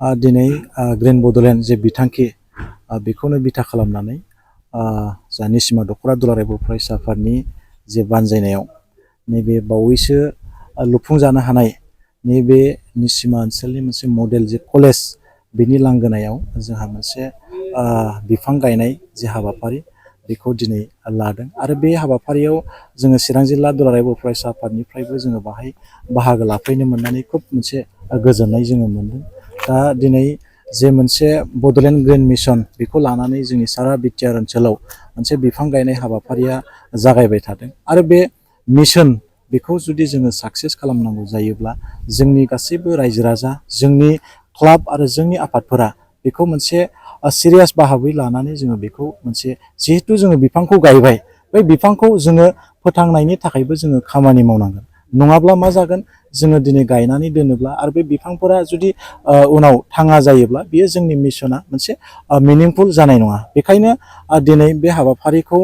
दिनै ग्रीन बड'लेण्ड जे बिथांखि बेखौनो बिथा खालामनानै जा निसिमा दख'र दुलाराय बर' फरायसा आफादनि जे बानजायनायाव नैबे बावैसो लुफुंजानो हानाय नैबे निसिमा ओनसोलनि मोनसे मडेल जे कलेज बेनि लांगोनायाव जोंहा मोनसे बिफां गायनाय जे हाबाफारि बेखौ दिनै लादों आरो बे हाबाफारियाव जोङो चिरां जिल्ला दुलाराय बर' फरायसा आफादनिफ्रायबो जोङो बाहाय बाहागो लाफैनो मोननानै खोब मोनसे गोजोननाय जोङो मोनदों। दा दिनै जे मोनसे बड'लेण्ड ग्रीन मिशन बेखौ लानानै जोंनि सारा बिटिआर ओनसोलाव मोनसे बिफां गायनाय हाबाफारिया जागायबाय थादों आरो बे मिशन बेखौ जुदि जोङो साक्सेस खालामनांगौ जायोब्ला जोंनि गासैबो रायजो राजा जोंनि क्लाब आरो जोंनि आफादफोरा बेखौ मोनसे सिरियास बाहाबै लानानै जोङो बेखौ मोनसे जिहेतु जोङो बिफांखौ गायबाय बै बिफांखौ जोङो फोथांनायनि थाखायबो जोङो खामानि मावनांगोन नङाब्ला मा जागोन जोङो दिनै गायनानै दोनोब्ला आरो बे बिफांफोरा जुदि उनाव थाङा जायोब्ला बियो जोंनि मिशना मोनसे मिनिंफुल जानाय नङा। बेखायनो दिनै बे हाबाफारिखौ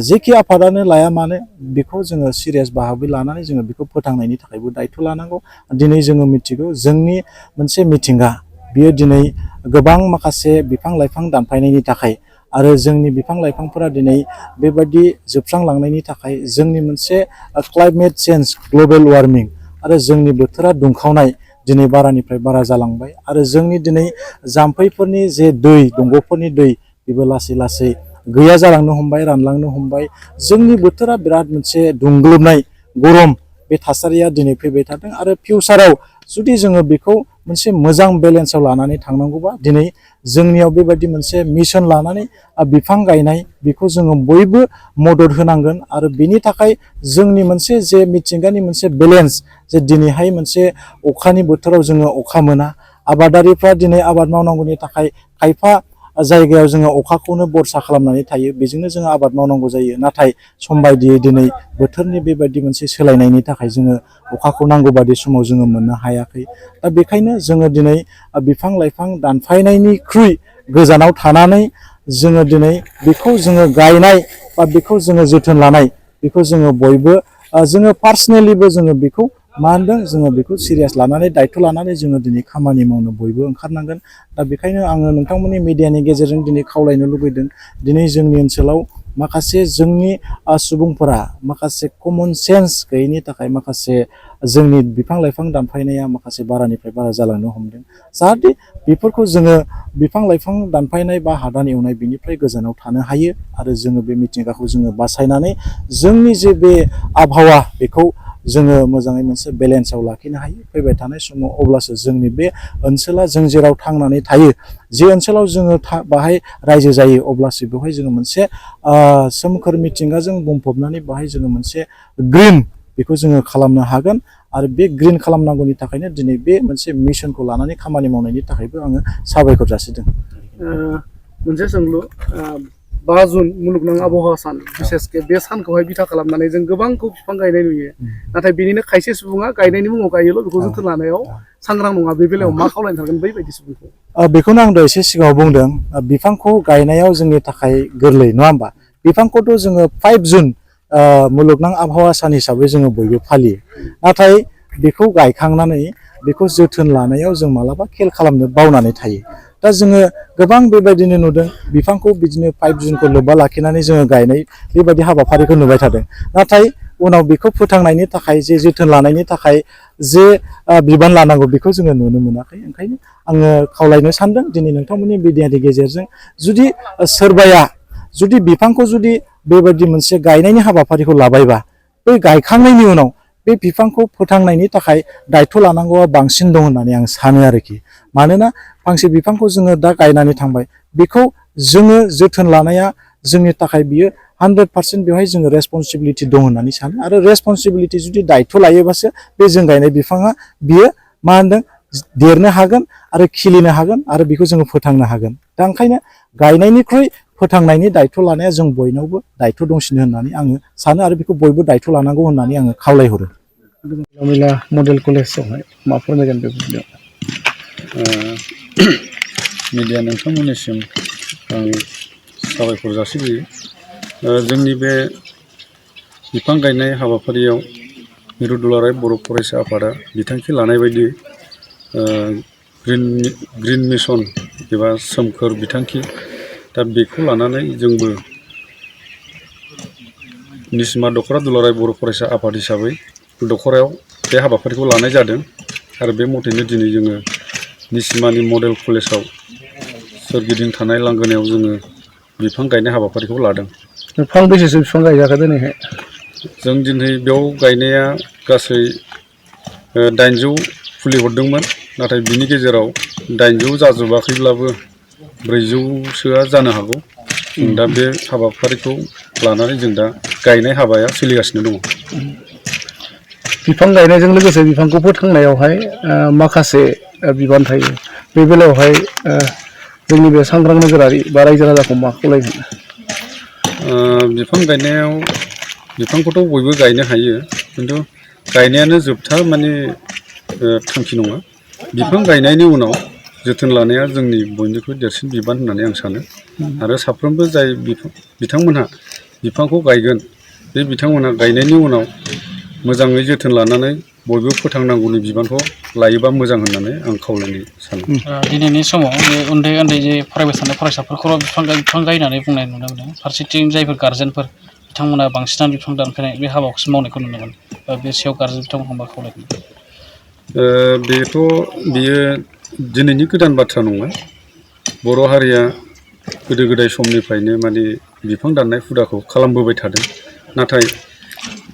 जेखि आफादानो लाया मानो बेखौ जोङो सिरियास बाहाबै लानानै जोङो बेखौ फोथांनायनि थाखायबो दायथ' लानांगौ। दिनै जोङो मिथिगौ जोंनि मोनसे मिथिंगा बियो दिनै गोबां माखासे बिफां लाइफां दानफायनायनि थाखाय आरो जोंनि बिफां लाइफांफोरा दिनै बेबायदि जोबस्रांलांनायनि थाखाय जोंनि मोनसे क्लाइमेट चेन्ज ग्लबेल वार्मिं आरो जोंनि बोथोरा दुंखावनाय दिनै बारानिफ्राय बारा जालांबाय आरो जोंनि दिनै जाम्फैफोरनि जे दै दंग'फोरनि दै बेबो लासै लासै गैया जालांनो हमबाय रानलांनो हमबाय जोंनि बोथोरा बिराद मोनसे दुंग्लोबनाय गरम बे थासारिया दिनै फैबाय थादों आरो फिउचाराव जुदि जोङो बेखौ मोनसे मोजां बेलेन्सआव लानानै थांनांगौबा दिनै जोंनियाव बेबायदि मोनसे मिशन लानानै बिफां गायनाय बेखौ जोङो बयबो मदद होनांगोन आरो बेनि थाखाय जोंनि मोनसे जे मिथिंगानि मोनसे बेलेन्स जे दिनैहाय मोनसे अखानि बोथोराव जोङो अखा मोना आबादारिफ्रा दिनै आबाद मावनांगौनि थाखाय खायफा जायगायाव जोङो अखाखौनो बरसा खालामनानै थायो बेजोंनो जोङो आबाद मावनांगौ जायो नाथाय सम बायदियै दिनै बोथोरनि बेबायदि मोनसे सोलायनायनि थाखाय जोङो अखाखौ नांगौ बादि समाव जोङो मोननो हायाखै। दा बेखायनो जोङो दिनै बिफां लाइफां दानफायनायनिख्रुइ गोजानाव थानानै जोङो दिनै बेखौ जोङो गायनाय बा बेखौ जोङो जोथोन लानाय बेखौ जोङो बयबो जोङो पार्सनेलिबो जोङो बेखौ मा होनदों जोङो बेखौ सिरियास लानानै दायथ' लानानै जोङो दिनै खामानि मावनो बयबो ओंखारनांगोन। दा बेखायनो आङो नोंथांमोननि मिडियानि गेजेरजों दिनै खावलायनो लुबैदों दिनै जोंनि ओनसोलाव माखासे जोंनि सुबुंफोरा माखासे कमन सेन्स गैयैनि थाखाय माखासे जोंनि बिफां लाइफां दानफायनाया माखासे बारानिफ्राय बारा जालांनो हमदों जाहाथे बेफोरखौ जोङो बिफां लाइफां दानफायनाय बा हादान एवनाय बिनिफ्राय गोजानाव थानो हायो आरो जोङो बे मिथिंगाखौ जोङो बासायनानै जोंनि जे बे आबहावा बेखौ जोङो मोजाङै मोनसे बेलेन्सआव लाखिनो हायो फैबाय थानाय समाव अब्लासो जोंनि बे ओनसोला जों जेराव थांनानै थायो जे ओनसोलाव जोङो बाहाय रायजो जायो अब्लासो बेवहाय जोङो मोनसे सोमखोर मिथिंगाजों बुंफबनानै बाहाय जोङो मोनसे ग्रिन बेखौ जोङो खालामनो हागोन आरो बे ग्रिन खालामनांगौनि थाखायनो दिनै बे मोनसे मिशनखौ लानानै खामानि मावनायनि थाखायबो आङो साबायखर जासिदों। मोनसे सोंलु 5 जुन मुलुगनां आबहावा सान बिसेसके बे सानखौहाय बिथा खालामनानै जों गोबांखौ बिफां गायनाय नुयो नाथाय बेनिनो खायसे सुबुङा गायनायनि मुङाव गायोल' बेखौ जोथोन लानायाव सांग्रां नङा बे बेलायाव मा खावलायनो सानगोन बैबायदि सुबुंखौ? बेखौनो आं दहाय एसे सिगाङाव बुंदों बिफांखौ गायनायाव जोंनि थाखाय गोरलै नङा होमबा बिफांखौथ' जोङो 5 जुन मुलुगनां आबहावा सान हिसाबै जोङो बयबो फालियो नाथाय बेखौ गायखांनानै बेखौ जोथोन लानायाव जों मालाबा खेल खालामनो बावनानै थायो। दा जोङो गोबां बेबायदिनो नुदों बिफांखौ बिदिनो 5 जुनखौ लोब्बा लाखिनानै जोङो गायनाय बेबायदि हाबाफारिखौ नुबाय थादों नाथाय उनाव बेखौ फोथांनायनि थाखाय जे जोथोन लानायनि थाखाय जे बिबान लानांगौ बेखौ जोङो नुनो मोनाखै। ओंखायनो आङो खावलायनो सानदों दिनै नोंथांमोननि मिडियानि गेजेरजों जुदि सोरबाया जुदि बिफांखौ जुदि बेबायदि मोनसे गायनायनि हाबाफारिखौ लाबायबा बै गायखांनायनि उनाव बे बिफांखौ फोथांनायनि थाखाय दायथ' लानांगौआ बांसिन दं होननानै आं सानो आरोखि मानोना फांसे बिफांखौ जोङो दा गायनानै थांबाय बेखौ जोङो जोथोन लानाया जोंनि थाखाय बियो 100% बेवहाय जोङो रेसपन्सिबिलिटि दं होननानै सानो आरो रेसपन्सिबिलिटि जुदि दायथ' लायोबासो बे जों गायनाय बिफाङा बियो मा होनदों देरनो हागोन आरो खिलिनो हागोन आरो बेखौ जोङो फोथांनो हागोन। दा ओंखायनो गायनायनिख्रुइ फोथांनायनि दायथ' लानाया जों बयनावबो दायथ' दंसिनो होननानै आङो सानो आरो बेखौ बयबो दायथ' लानांगौ होननानै आङो खावलायहरो। मडेल कलेजावहाय मा फोरमायगोन बे बुब्लियाव? मिडिया नोंथांमोननिसिम आं साबायखर जासिग्रोयो। जोंनि बे बिफां गायनाय हाबाफारियाव मिरु दुलाराय बर' फरायसा आफादा बिथांखि लानाय बायदि ग्रिन मिसन एबा सोमखोर बिथांखि दा बेखौ लानानै जोंबो निसिमा दख'रा दुलाराय बर' फरायसा आफाद हिसाबै दख'रायाव बे हाबाफारिखौ लानाय जादों आरो बे मथैनो दिनै जोङो निसिमानि मडेल कलेजाव सोरगिदिं थानाय लांगोनायाव जोङो बिफां गायनाय हाबाफारिखौ लादों। फांबेसेसो बिफां गायजाखो दिनैहाय? जों दिनै बेयाव गायनाया गासै 800 फुलि हरदोंमोन, नाथाय बिनि गेजेराव 800 जाजोबाखैब्लाबो 400सोआ जानो हागौ। जों दा बे हाबाफारिखौ लानानै जों दा गायनाय हाबाया सोलिगासिनो दङ। बिफां गायनायजों लोगोसे बिफांखौ फोथांनायावहाय माखासे बिबान थायो। बे बेलायावहाय जोंनि बे सांग्रां नोगोरारि बा रायजो राजाखौ मा खावलायगोन? बिफां गायनायाव बिफांखौथ' बयबो गायनो हायो, खिन्थु गायनायानो जोबथा माने थांखि नङा। बिफां गायनायनि उनाव जोथोन लानाया जोंनि बयनिख्रुइ देरसिन बिबान होननानै आं सानो। आरो साफ्रोमबो जाय बिथांमोनहा बिफांखौ गायगोन, बे बिथांमोनहा गायनायनि उनाव मोजाङै जोथोन लानानै बयबो फोथांनांगौनि बिबानखौ लायोबा मोजां होननानै आं खावलायनो सानो। दिनैनि समाव बे उन्दै उन्दै जे फरायबाय थानाय फरायसाफोरखौल' बिफां गाय होननानै बुंनाय नुनो मोनो। फारसेथिं जायफोर गारजेनफोर बिथांमोना बांसिनानो बिफां दानफायनाय बे हाबाखौसो मावनायखौ नुनो मोनो। बे सायाव गारजेन बिथांमोनखौ मा खावलायगोन? बियो दिनैनि गोदान बाथ्रा नङा। बर' हारिया गोदो गोदाय समनिफ्रायनो माने बिफां दाननाय हुदाखौ खालामबोबाय थादों। नाथाय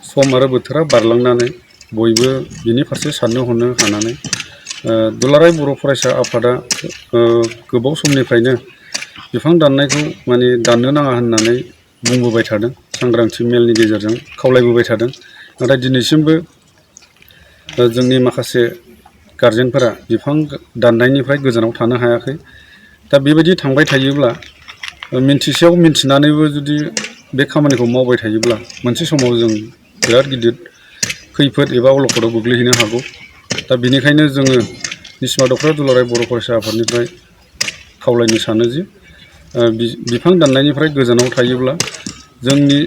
सम आरो बोथोरा बारलांनानै बयबो बिनि फारसे साननो हनो हानानै दुलाराय बर' फरायसा आफादा गोबाव समनिफ्रायनो बिफां दाननायखौ माने दाननो नाङा होननानै बुंबोबाय थादों। सांग्रांथि मेलनि गेजेरजों खावलायबोबाय थादों। नाथाय दिनैसिमबो जोंनि माखासे गारजेनफोरा बिफां दाननायनिफ्राय गोजानाव थानो हायाखै। दा बेबायदि थांबाय थायोब्ला, मिन्थिसेयाव मिन्थिनानैबो जुदि बे खामानिखौ मावबाय थायोब्ला मोनसे समाव जों बिराद गिदिर खैफोद एबा अलखदाव गोग्लैहैनो हागौ। दा बेनिखायनो जोङो निसिमा दख'रा दुलाराय बर' फरायसा आफादनिफ्राय खावलायनो सानो जि बिफां दाननायनिफ्राय गोजानाव थायोब्ला जोंनि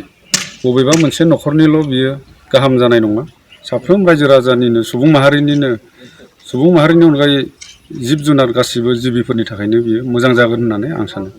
बबेबा मोनसे न'खरनिल' बियो गाहाम जानाय नङा। साफ्रोम रायजो राजानिनो सुबुं माहारिनि अनगायै जिब जुनार गासिबो जिबिफोरनि थाखायनो बियो मोजां जागोन होननानै आं सानो।